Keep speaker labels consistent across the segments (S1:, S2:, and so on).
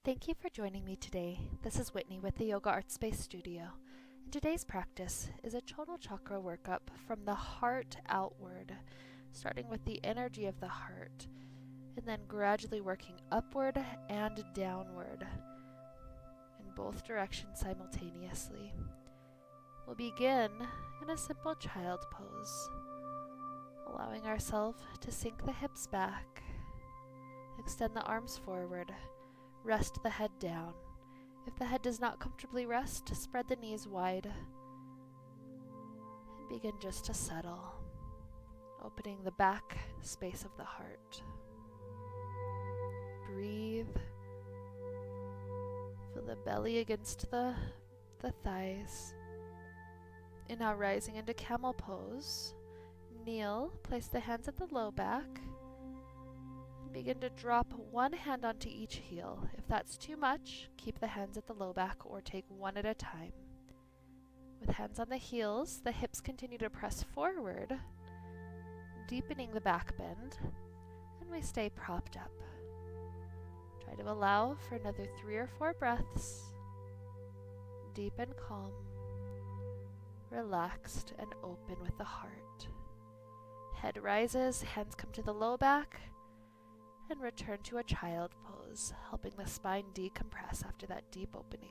S1: Thank you for joining me today. This is Whitney with the Yoga Art Space Studio. And today's practice is a total chakra workup from the heart outward, starting with the energy of the heart, and then gradually working upward and downward in both directions simultaneously. We'll begin in a simple child pose, allowing ourselves to sink the hips back, extend the arms forward, rest the head down. If the head does not comfortably rest, spread the knees wide and begin just to settle, opening the back space of the heart. Breathe. Feel the belly against the thighs. And now rising into camel pose. Kneel, place the hands at the low back. Begin to drop one hand onto each heel. If that's too much, keep the hands at the low back or take one at a time. With hands on the heels, the hips continue to press forward, deepening the back bend, and we stay propped up. Try to allow for another 3 or 4 breaths, deep and calm, relaxed and open with the heart. Head rises, hands come to the low back, and return to a child pose, helping the spine decompress after that deep opening.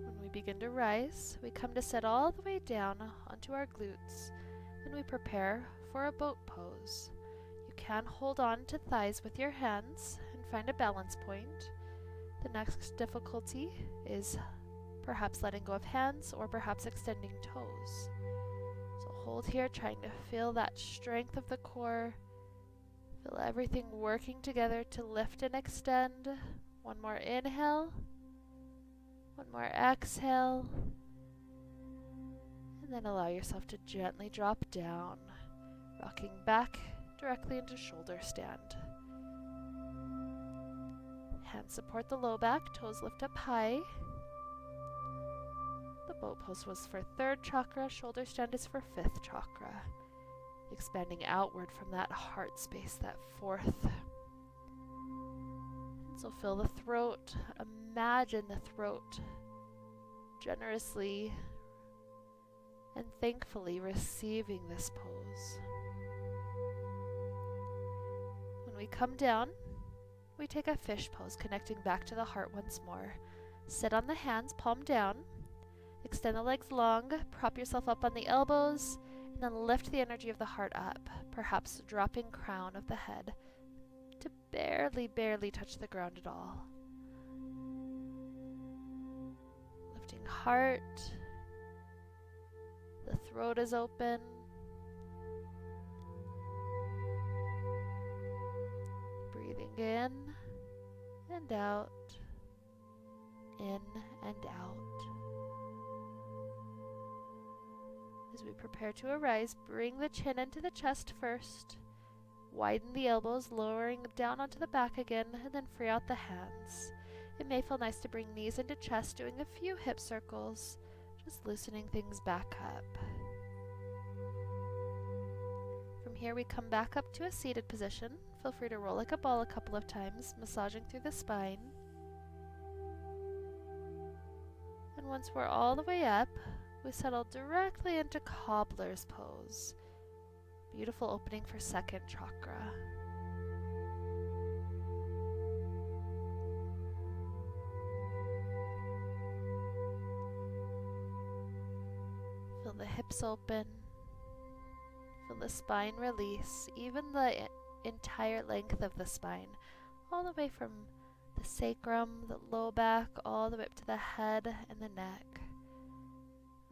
S1: When we begin to rise, we come to sit all the way down onto our glutes, and we prepare for a boat pose. Can hold on to thighs with your hands and find a balance point. The next difficulty is perhaps letting go of hands or perhaps extending toes. So hold here, trying to feel that strength of the core. Feel everything working together to lift and extend. One more inhale. One more exhale. And then allow yourself to gently drop down, rocking back directly into shoulder stand. Hands support the low back, toes lift up high. The boat pose was for 3rd chakra, shoulder stand is for 5th chakra. Expanding outward from that heart space, that 4th. And so fill the throat, imagine the throat generously and thankfully receiving this pose. When we come down, we take a fish pose, connecting back to the heart once more. Sit on the hands, palm down. Extend the legs long, prop yourself up on the elbows, and then lift the energy of the heart up, perhaps dropping crown of the head to barely touch the ground at all. Lifting heart, the throat is open. Breathing in and out, in and out. As we prepare to arise, bring the chin into the chest first. Widen the elbows, lowering down onto the back again, and then free out the hands. It may feel nice to bring knees into chest, doing a few hip circles, just loosening things back up. From here, we come back up to a seated position. Feel free to roll like a ball a couple of times, massaging through the spine. And once we're all the way up, we settle directly into cobbler's pose. Beautiful opening for 2nd chakra. Feel the hips open. Feel the spine release, even the entire length of the spine, all the way from the sacrum, the low back, all the way up to the head and the neck.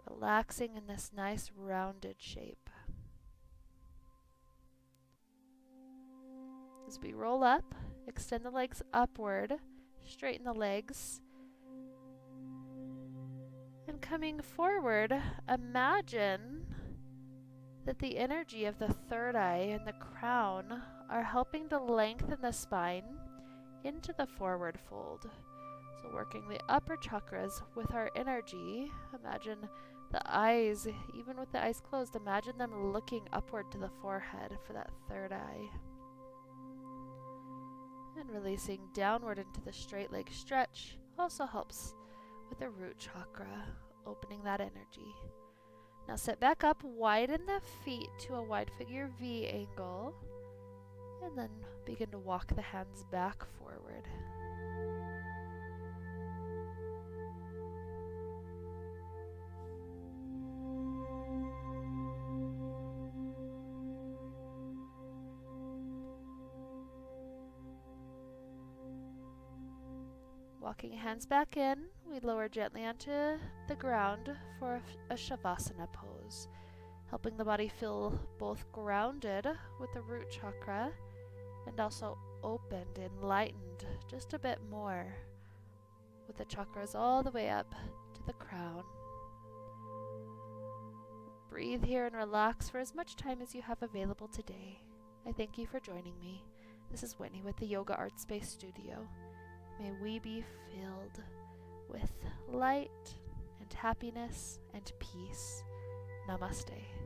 S1: Relaxing in this nice rounded shape. As we roll up, extend the legs upward, straighten the legs. And coming forward, imagine that the energy of the 3rd eye and the crown are helping to lengthen the spine into the forward fold. So working the upper chakras with our energy. Imagine the eyes, even with the eyes closed, imagine them looking upward to the forehead for that third eye. And releasing downward into the straight leg stretch also helps with the root chakra, opening that energy. Now sit back up, widen the feet to a wide figure V angle, and then begin to walk the hands back forward. Walking hands back in, we lower gently onto the ground for a Shavasana pose, helping the body feel both grounded with the root chakra and also opened, enlightened just a bit more with the chakras all the way up to the crown. Breathe here and relax for as much time as you have available today. I thank you for joining me. This is Whitney with the Yoga Art Space Studio. May we be filled with light and happiness and peace. Namaste.